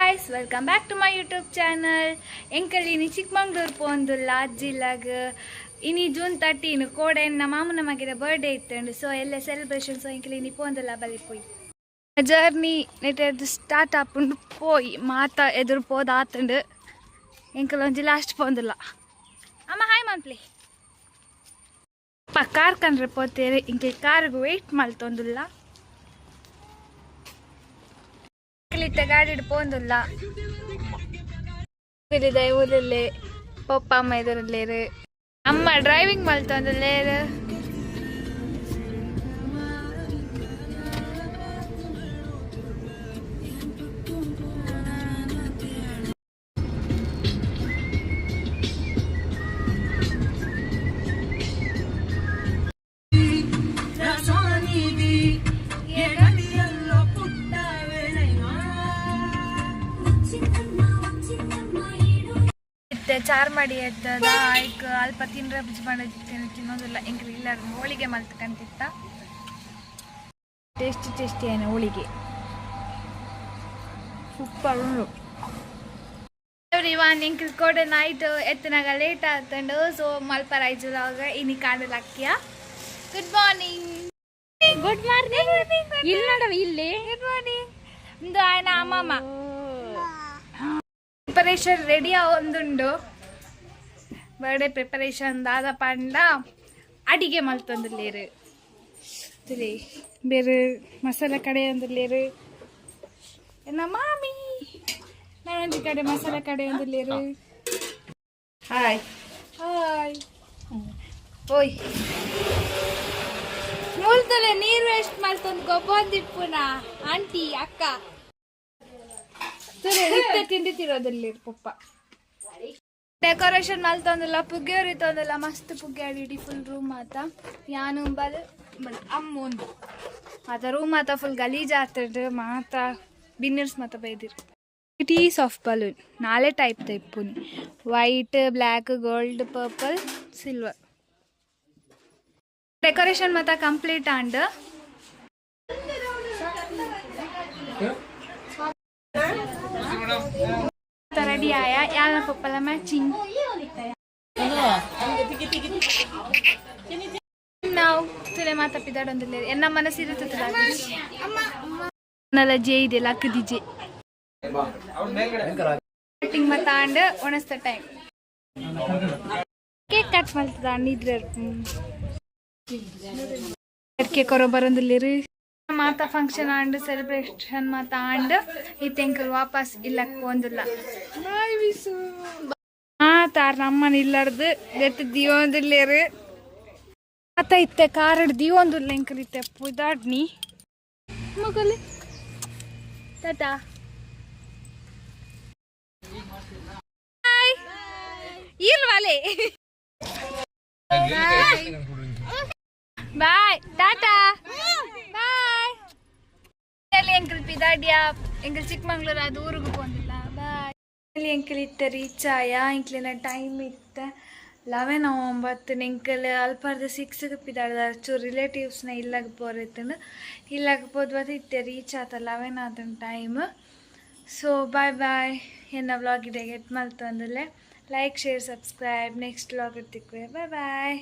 guys, welcome back to my YouTube channel. Enkali ini Chikmagalur pondulla ajjilag ini June 13 kode na mamuna magida birthday ittundu so elle celebration so enkali ini pondulla bali poi journey net start apundu poi mata edur poda atundu enkali onji last pondulla amma hi manpli pa car kanre potere enkali car gu wait maltondulla ಗಾಡಿ ಹಿಡ್ಕೊಂಡಿಲ್ಲ ಊರಲ್ಲಿ ಪಪ್ಪ ಅಮ್ಮ ಇದರಲ್ಲೇರು ಅಮ್ಮ driving ಮಾಡ್ತಂದಲ್ಲೇರು ಚಾರ್ ಮಾಡಿ ಎದ್ದದ ಈಗ ಅಲ್ಪ ತಿಂದ್ರೆ ಬುಜ್ ಮಾಡಿರ್ತೇನೆ ತಿನ್ನೋದಿಲ್ಲ ಎಂಕ್ರಿ ಇಲ್ಲ ಹೋಳಿಗೆ ಮಲ್ತ್ಕಂತಿತ್ತ ಟೇಸ್ಟಿ ಏನು ಹೋಳಿಗೆ ಸೂಪರ್ ಉಂಡು ಎವ್ರಿವನ್ ಎಂಕ್ರಿ ಕೋಡೆ ನೈಟ್ ಎತ್ತನಾಗ ಲೇಟ್ ಆಗ್ತಂಡು ಸೊ ಮಲ್ಪ ರೈಜುಲಾಗ ಇನಿ ಕಾಣಲಕ್ಕಿಯ ಗುಡ್ ಮಾರ್ನಿಂಗ್ ಇಲ್ಲಿ ನೋಡವ ಇಲ್ಲಿ ಗುಡ್ ಮಾರ್ನಿಂಗ್ ಇಂದು ಆಯ್ನ ಅಮ್ಮಮ್ಮ ಪ್ರಿಪರೇಷನ್ ರೆಡಿ ಒಂದುಂಡು ಬರ್ಡೇ ಪ್ರಿಪರೇಷನ್ ದಾದ ಪಂಡ ಅಡಿಗೆ ಮಲ್ತೊಂದುಲ್ಲೇರು ತಿಳಿ ಬೇರೆ ಮಸಾಲೆ ಕಡೆ ಒಂದುಲ್ಲೇರು ನಮ್ಮ ಮಾಮಿ ನಾನೊಂದು ಕಡೆ ಮಸಾಲೆ ಕಡೆ ಒಂದುಲ್ಲೇರು ಹಾಯ್ ಹಾಯ್ ಓಯ್ ಮೂಲದಲ್ಲೇ ನೀರು ವೇಸ್ಟ್ ಮಾಡ್ತೊಂದು ಗೊಬ್ಬಂದಿಪ್ಪುನ ಆಂಟಿ ಅಕ್ಕ ತಿಂಡಿ ತಿರೋದಲ್ಲಿ ಪಪ್ಪ ಡೆಕೋರೇಷನ್ ಮಲ್ತೊಂದಿಲ್ಲ ಪುಗ್ಗೆ ಉರಿತೊಂದಿಲ್ಲ ಮಸ್ತ್ ಪುಗ್ಗೆ ಆಡಿಡಿ ಫುಲ್ ರೂಮ್ ಆತ ಯಾನು ಬಲ್ ಅಮ್ಮ ಒಂದು ಆತ ರೂಮ್ ಆತ ಫುಲ್ ಗಲೀಜ್ ಆಗ್ತದೆ ಮಾತ ಬಿನ್ನರ್ಸ್ ಮಾತ ಬೈದಿರು ಟೀಸ್ ಆಫ್ ಬಲೂನ್ ನಾಳೆ ಟೈಪ್ ತೆಪ್ಪುನಿ white black gold purple silver decoration ಮಾತ ಕಂಪ್ಲೀಟ್ ಆಂಡ್ ready आया यार पप्पा मैचिंग now तुले माता पिदाडೊಂದಿಲ್ಲ ಎನ್ನ ಮನಸ್ಸಿರುತ್ತದೆ ನಲ್ಲ ಜೇ ಇದೆ ಲಕ್ ದಿಜೆ ಕಟಿಂಗ್ ಮತಾಂಡ ಒಣಸ್ತ ಟೈಮ್ ಕೇಕ್ ಕಟ್ ಮಾಡ್ತದ ನಿದ್ರೆ ಕೇಕ್ ಕೊರ ಬರಂದಿಲ್ಲ ಮಾತಾ ಫಂಕ್ಷನ್ ಆಂಡ್ ಸೆಲೆಬ್ರೇಷನ್ ಮಾತಾ ಆಂಡ್ ಇತ್ತೆಂಕಲ್ ವಾಪಸ್ ಇಲ್ಲಕ್ ಪೋಂದಿಲ್ಲ ತಾರ್ ನಮ್ಮನ ಇಲ್ಲಾರ್ದು ದೆತ್ ದಿಯೋಂದಿಲ್ಲೇರು ಆತ ಇತ್ತೆ ಕಾರಡ್ ದಿಯೋಂದಿಲ್ಲ ಎಂಕಲ್ ಇತ್ತೆ ಪುದಾಡ್ನಿ ಮಗಲಿ ಟಾಟಾ ಹಾಯ್ ಇಲ್ವಾಲೆ ಬಾಯ್ ಟಾಟಾ ಬಾಯ್ ಎಂಕಲ್ ಪಿದಾಡಿಯಾ ಎಂಕಲ್ ಚಿಕ್ಕಮಂಗ್ಳೂರು ಅದು ಊರಿಗೂ ಬಂದಿಲ್ಲ ಬಾಯ್ ಎಂಕಲ್ ಇತ್ತ ರೀಚ್ ಆಯ ಎಂಕ್ಲಿನ ಟೈಮ್ ಇತ್ತ 11:09 ಎಂಕಲ್ ಅಲ್ಪಾರ್ದ 6ಗೆ ಪಿದಾಡ್ದ ಚೂರು ರಿಲೇಟಿವ್ಸ್ನ ಇಲ್ಲಾಗ ಬೋರೈತಂದು ಇಲ್ಲಾಗ ಹೋದ್ವತ್ತು ಇತ್ತೆ ರೀಚ್ ಆತ 11 ಆದ ಟೈಮ್ ಸೊ ಬಾಯ್ ಬಾಯ್ ಎನ್ನ ವ್ಲಾಗ್ ಇದೆ ಗೆಟ್ ಮಲ್ತು ಅಂದಲೆ like share subscribe next vlog ಇರ್ತಿಕ್ವೆ ಬಾಯ್ ಬಾಯ್